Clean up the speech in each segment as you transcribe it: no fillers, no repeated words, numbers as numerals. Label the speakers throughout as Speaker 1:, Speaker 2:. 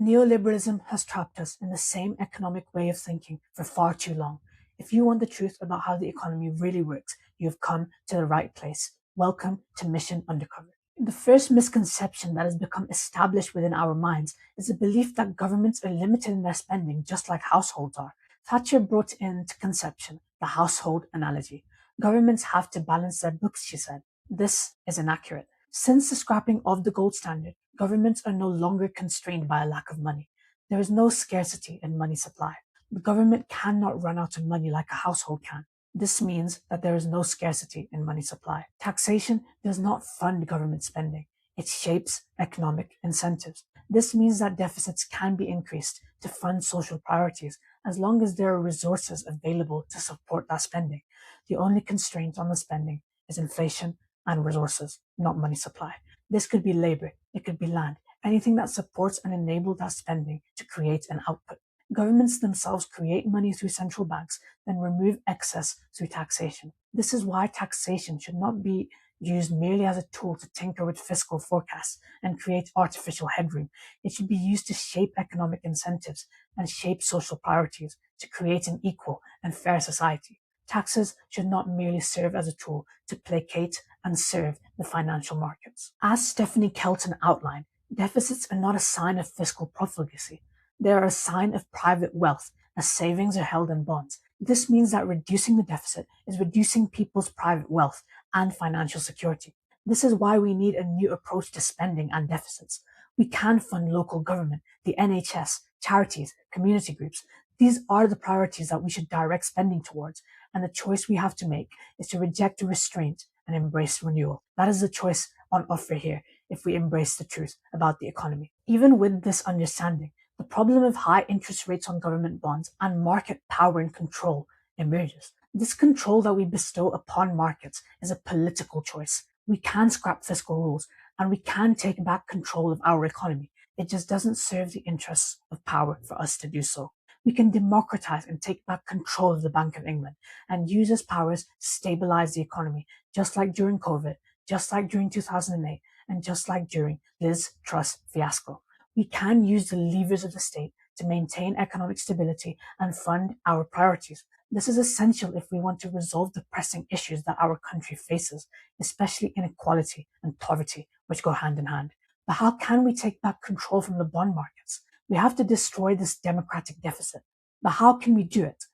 Speaker 1: Neoliberalism has trapped us in the same economic way of thinking for far too long. If you want the truth about how the economy really works, you have come to the right place. Welcome to Mission Undercover. The first misconception that has become established within our minds is the belief that governments are limited in their spending just like households are. Thatcher brought into conception the household analogy. Governments have to balance their books, she said. This is inaccurate. Since the scrapping of the gold standard, governments are no longer constrained by a lack of money. There is no scarcity in money supply. The government cannot run out of money like a household can. This means that there is no scarcity in money supply. Taxation does not fund government spending. It shapes economic incentives. This means that deficits can be increased to fund social priorities as long as there are resources available to support that spending. The only constraint on the spending is inflation and resources, not money supply. This could be labor, it could be land, anything that supports and enables that spending to create an output. Governments themselves create money through central banks, then remove excess through taxation. This is why taxation should not be used merely as a tool to tinker with fiscal forecasts and create artificial headroom. It should be used to shape economic incentives and shape social priorities to create an equal and fair society. Taxes should not merely serve as a tool to placate and serve the financial markets. As Stephanie Kelton outlined, deficits are not a sign of fiscal profligacy. They are a sign of private wealth, as savings are held in bonds. This means that reducing the deficit is reducing people's private wealth and financial security. This is why we need a new approach to spending and deficits. We can fund local government, the NHS, charities, community groups. These are the priorities that we should direct spending towards, and the choice we have to make is to reject restraint and embrace renewal. That is the choice on offer here if we embrace the truth about the economy. Even with this understanding, the problem of high interest rates on government bonds and market power and control emerges. This control that we bestow upon markets is a political choice. We can scrap fiscal rules and we can take back control of our economy. It just doesn't serve the interests of power for us to do so. We can democratize and take back control of the Bank of England and use its powers to stabilize the economy, just like during COVID, just like during 2008, and just like during Liz Truss fiasco. We can use the levers of the state to maintain economic stability and fund our priorities. This is essential if we want to resolve the pressing issues that our country faces, especially inequality and poverty, which go hand in hand. But how can we take back control from the bond markets? We have to destroy this democratic deficit. But how can we do it?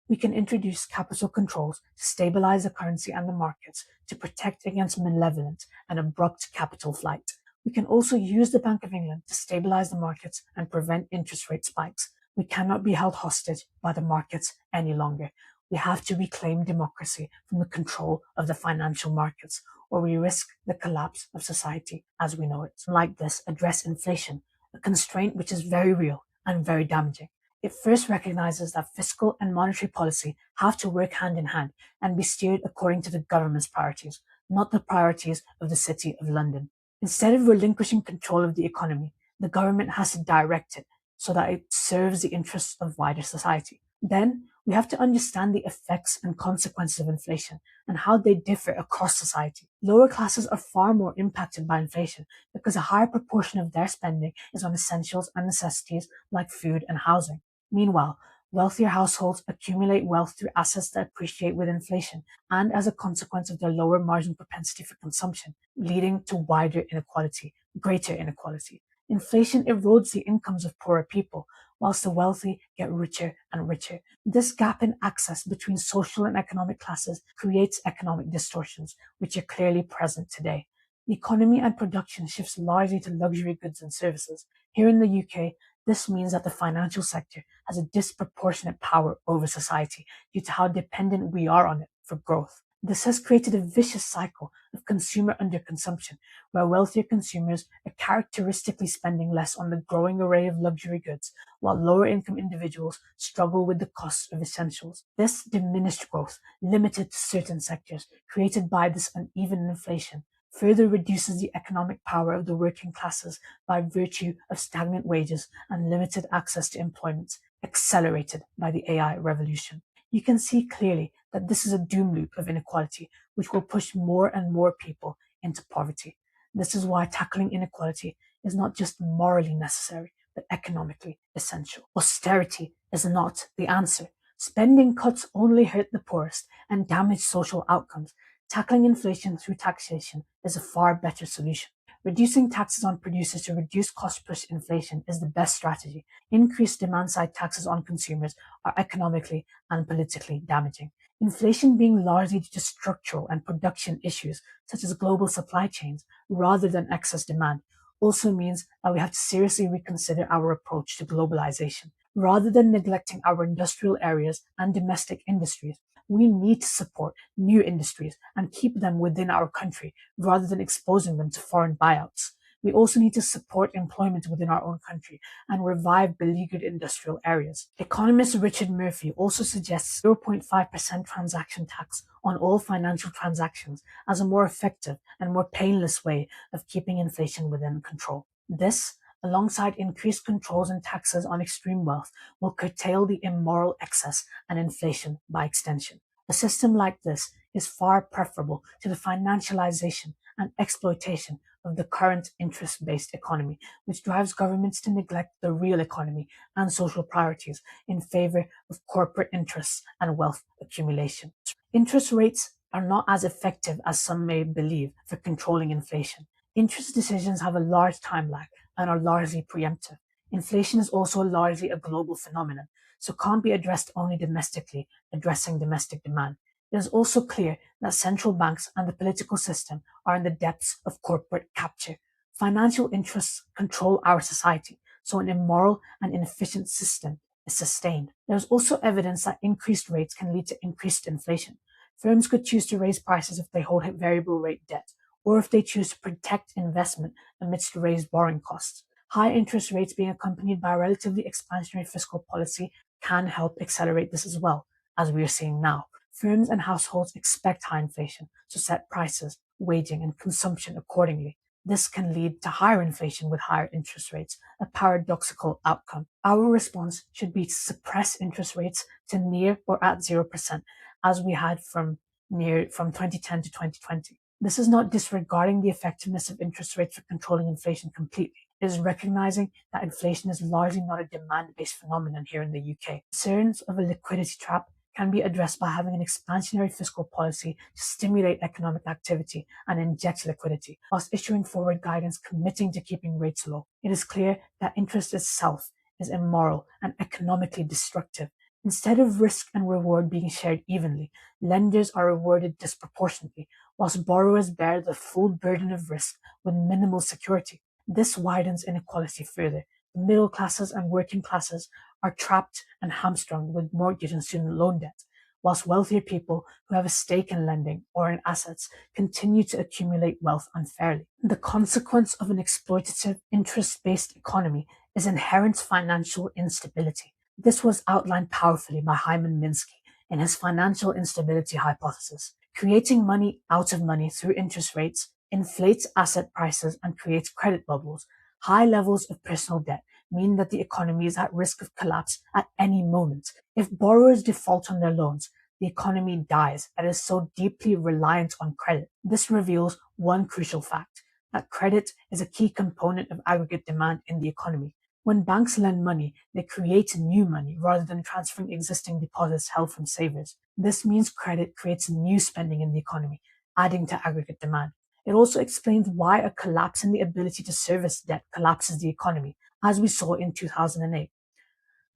Speaker 1: We can introduce capital controls to stabilize the currency and the markets to protect against malevolent and abrupt capital flight. We can also use the Bank of England to stabilize the markets and prevent interest rate spikes. We cannot be held hostage by the markets any longer. We have to reclaim democracy from the control of the financial markets, or we risk the collapse of society as we know it. Like this, address inflation, a constraint which is very real and very damaging. It first recognizes that fiscal and monetary policy have to work hand in hand and be steered according to the government's priorities, not the priorities of the City of London. Instead of relinquishing control of the economy, the government has to direct it so that it serves the interests of wider society. Then, we have to understand the effects and consequences of inflation and how they differ across society. Lower classes are far more impacted by inflation because a higher proportion of their spending is on essentials and necessities like food and housing. Meanwhile, wealthier households accumulate wealth through assets that appreciate with inflation and as a consequence of their lower marginal propensity for consumption, leading to wider inequality, greater inequality. Inflation erodes the incomes of poorer people, whilst the wealthy get richer and richer. This gap in access between social and economic classes creates economic distortions, which are clearly present today. The economy and production shifts largely to luxury goods and services. Here in the UK, this means that the financial sector has a disproportionate power over society due to how dependent we are on it for growth. This has created a vicious cycle of consumer underconsumption, where wealthier consumers are characteristically spending less on the growing array of luxury goods, while lower income individuals struggle with the costs of essentials. This diminished growth, limited to certain sectors, created by this uneven inflation, further reduces the economic power of the working classes by virtue of stagnant wages and limited access to employment, accelerated by the AI revolution. You can see clearly that this is a doom loop of inequality, which will push more and more people into poverty. This is why tackling inequality is not just morally necessary, but economically essential. Austerity is not the answer. Spending cuts only hurt the poorest and damage social outcomes. Tackling inflation through taxation is a far better solution. Reducing taxes on producers to reduce cost push inflation is the best strategy. Increased demand side taxes on consumers are economically and politically damaging. Inflation being largely due to structural and production issues, such as global supply chains, rather than excess demand, also means that we have to seriously reconsider our approach to globalization. Rather than neglecting our industrial areas and domestic industries, we need to support new industries and keep them within our country rather than exposing them to foreign buyouts. We also need to support employment within our own country and revive beleaguered industrial areas. Economist Richard Murphy also suggests 0.5% transaction tax on all financial transactions as a more effective and more painless way of keeping inflation within control. This, alongside increased controls and taxes on extreme wealth, will curtail the immoral excess and inflation by extension. A system like this is far preferable to the financialization and exploitation of the current interest-based economy, which drives governments to neglect the real economy and social priorities in favor of corporate interests and wealth accumulation. Interest rates are not as effective as some may believe for controlling inflation. Interest decisions have a large time lag and are largely preemptive. Inflation is also largely a global phenomenon, so can't be addressed only domestically, addressing domestic demand. It is also clear that central banks and the political system are in the depths of corporate capture. Financial interests control our society, so an immoral and inefficient system is sustained. There is also evidence that increased rates can lead to increased inflation. Firms could choose to raise prices if they hold variable rate debt, or if they choose to protect investment amidst raised borrowing costs. High interest rates being accompanied by a relatively expansionary fiscal policy can help accelerate this as well, as we are seeing now. Firms and households expect high inflation, so set prices, waging, and consumption accordingly. This can lead to higher inflation with higher interest rates, a paradoxical outcome. Our response should be to suppress interest rates to near or at 0%, as we had from 2010 to 2020. This is not disregarding the effectiveness of interest rates for controlling inflation completely. It is recognizing that inflation is largely not a demand-based phenomenon here in the UK. Concerns of a liquidity trap can be addressed by having an expansionary fiscal policy to stimulate economic activity and inject liquidity, whilst issuing forward guidance committing to keeping rates low. It is clear that interest itself is immoral and economically destructive. Instead of risk and reward being shared evenly, lenders are rewarded disproportionately, whilst borrowers bear the full burden of risk with minimal security. This widens inequality further. The middle classes and working classes are trapped and hamstrung with mortgage and student loan debt, whilst wealthier people who have a stake in lending or in assets continue to accumulate wealth unfairly. The consequence of an exploitative, interest-based economy is inherent financial instability. This was outlined powerfully by Hyman Minsky in his financial instability hypothesis. Creating money out of money through interest rates inflates asset prices and creates credit bubbles. High levels of personal debt mean that the economy is at risk of collapse at any moment. If borrowers default on their loans, the economy dies and is so deeply reliant on credit. This reveals one crucial fact, that credit is a key component of aggregate demand in the economy. When banks lend money, they create new money rather than transferring existing deposits held from savers. This means credit creates new spending in the economy, adding to aggregate demand. It also explains why a collapse in the ability to service debt collapses the economy, as we saw in 2008.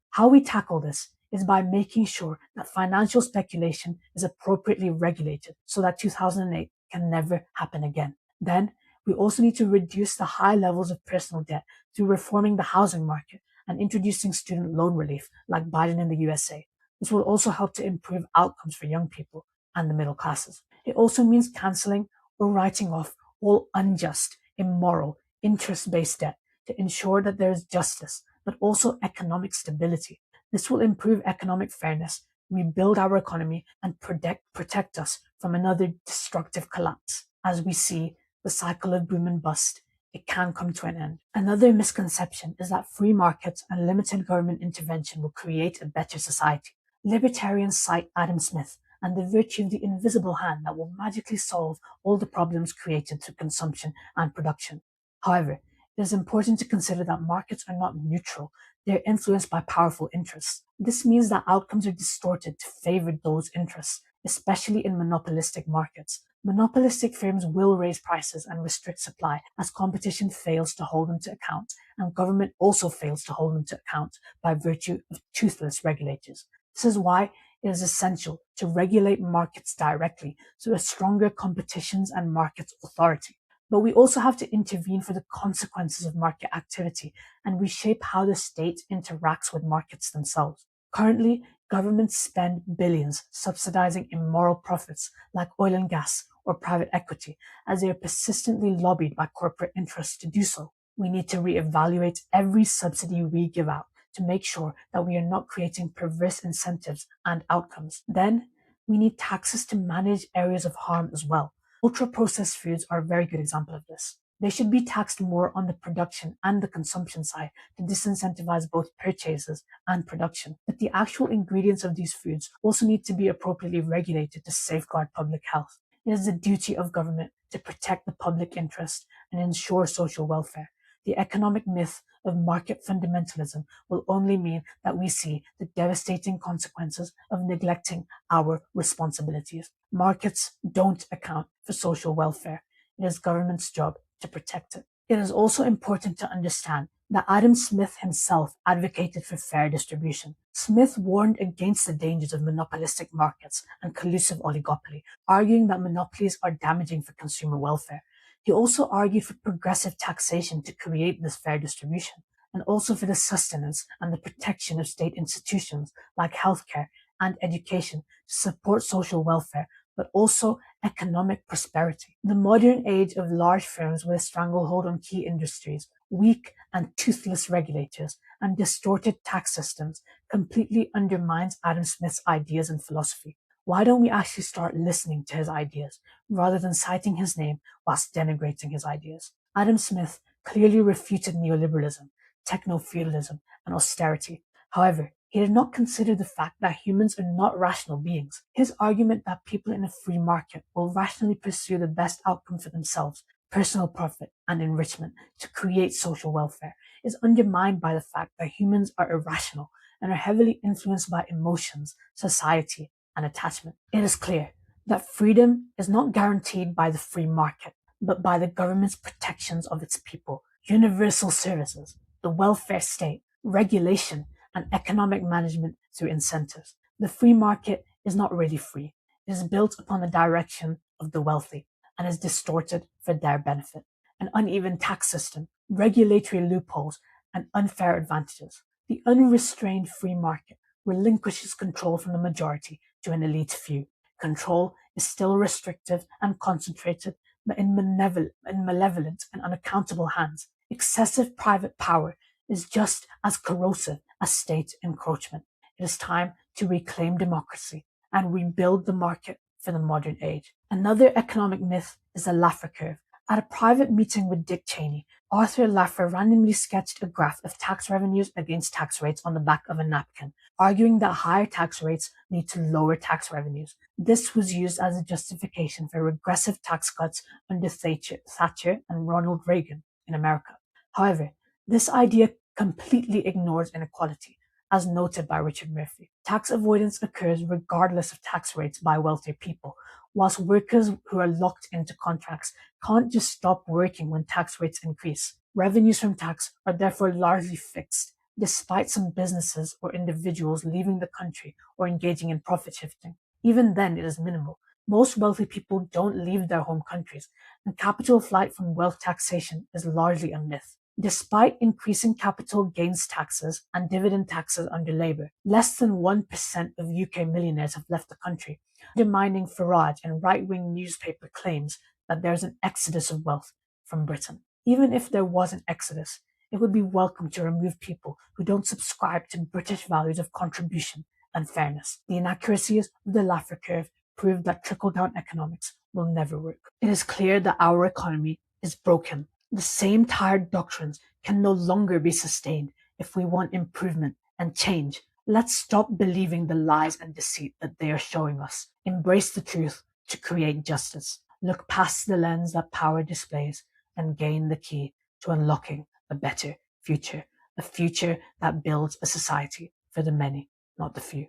Speaker 1: How we tackle this is by making sure that financial speculation is appropriately regulated so that 2008 can never happen again. Then, we also need to reduce the high levels of personal debt through reforming the housing market and introducing student loan relief like Biden in the USA. This will also help to improve outcomes for young people and the middle classes. It also means cancelling or writing off all unjust, immoral, interest-based debt to ensure that there is justice, but also economic stability. This will improve economic fairness, rebuild our economy, and protect us from another destructive collapse. As we see the cycle of boom and bust, it can come to an end. Another misconception is that free markets and limited government intervention will create a better society. Libertarians cite Adam Smith and the virtue of the invisible hand that will magically solve all the problems created through consumption and production. However, it is important to consider that markets are not neutral. They're influenced by powerful interests. This means that outcomes are distorted to favor those interests, especially in monopolistic markets. Monopolistic firms will raise prices and restrict supply as competition fails to hold them to account, and government also fails to hold them to account by virtue of toothless regulators. This is why it is essential to regulate markets directly so there's stronger competitions and markets authority. But we also have to intervene for the consequences of market activity and reshape how the state interacts with markets themselves. Currently, governments spend billions subsidizing immoral profits like oil and gas or private equity as they are persistently lobbied by corporate interests to do so. We need to reevaluate every subsidy we give out to make sure that we are not creating perverse incentives and outcomes. Then, we need taxes to manage areas of harm as well. Ultra-processed foods are a very good example of this. They should be taxed more on the production and the consumption side to disincentivize both purchases and production. But the actual ingredients of these foods also need to be appropriately regulated to safeguard public health. It is the duty of government to protect the public interest and ensure social welfare. The economic myth of market fundamentalism will only mean that we see the devastating consequences of neglecting our responsibilities. Markets don't account for social welfare. It is government's job to protect it. It is also important to understand that Adam Smith himself advocated for fair distribution. Smith warned against the dangers of monopolistic markets and collusive oligopoly, arguing that monopolies are damaging for consumer welfare. He also argued for progressive taxation to create this fair distribution, and also for the sustenance and the protection of state institutions like healthcare and education to support social welfare, but also economic prosperity. The modern age of large firms with a stranglehold on key industries, weak and toothless regulators, and distorted tax systems completely undermines Adam Smith's ideas and philosophy. Why don't we actually start listening to his ideas rather than citing his name whilst denigrating his ideas? Adam Smith clearly refuted neoliberalism, techno-feudalism, and austerity. However, he did not consider the fact that humans are not rational beings. His argument that people in a free market will rationally pursue the best outcome for themselves, personal profit, and enrichment to create social welfare is undermined by the fact that humans are irrational and are heavily influenced by emotions, society, and attachment. It is clear that freedom is not guaranteed by the free market, but by the government's protections of its people, universal services, the welfare state, regulation, and economic management through incentives. The free market is not really free. It is built upon the direction of the wealthy and is distorted for their benefit. An uneven tax system, regulatory loopholes, and unfair advantages. The unrestrained free market relinquishes control from the majority to an elite few. Control is still restrictive and concentrated, but in malevolent and unaccountable hands. Excessive private power is just as corrosive as state encroachment. It is time to reclaim democracy and rebuild the market for the modern age. Another economic myth is the Laffer curve. At a private meeting with Dick Cheney, Arthur Laffer randomly sketched a graph of tax revenues against tax rates on the back of a napkin, arguing that higher tax rates lead to lower tax revenues. This was used as a justification for regressive tax cuts under Thatcher and Ronald Reagan in America. However, this idea completely ignores inequality, as noted by Richard Murphy. Tax avoidance occurs regardless of tax rates by wealthier people, whilst workers who are locked into contracts can't just stop working when tax rates increase. Revenues from tax are therefore largely fixed, despite some businesses or individuals leaving the country or engaging in profit shifting. Even then, it is minimal. Most wealthy people don't leave their home countries, and capital flight from wealth taxation is largely a myth. Despite increasing capital gains taxes and dividend taxes under Labour, less than 1% of UK millionaires have left the country, undermining Farage and right-wing newspaper claims that there's an exodus of wealth from Britain. Even if there was an exodus, it would be welcome to remove people who don't subscribe to British values of contribution and fairness. The inaccuracies of the Laffer curve prove that trickle-down economics will never work. It is clear that our economy is broken. The same tired doctrines can no longer be sustained if we want improvement and change. Let's stop believing the lies and deceit that they are showing us. Embrace the truth to create justice. Look past the lens that power displays and gain the key to unlocking a better future, a future that builds a society for the many, not the few.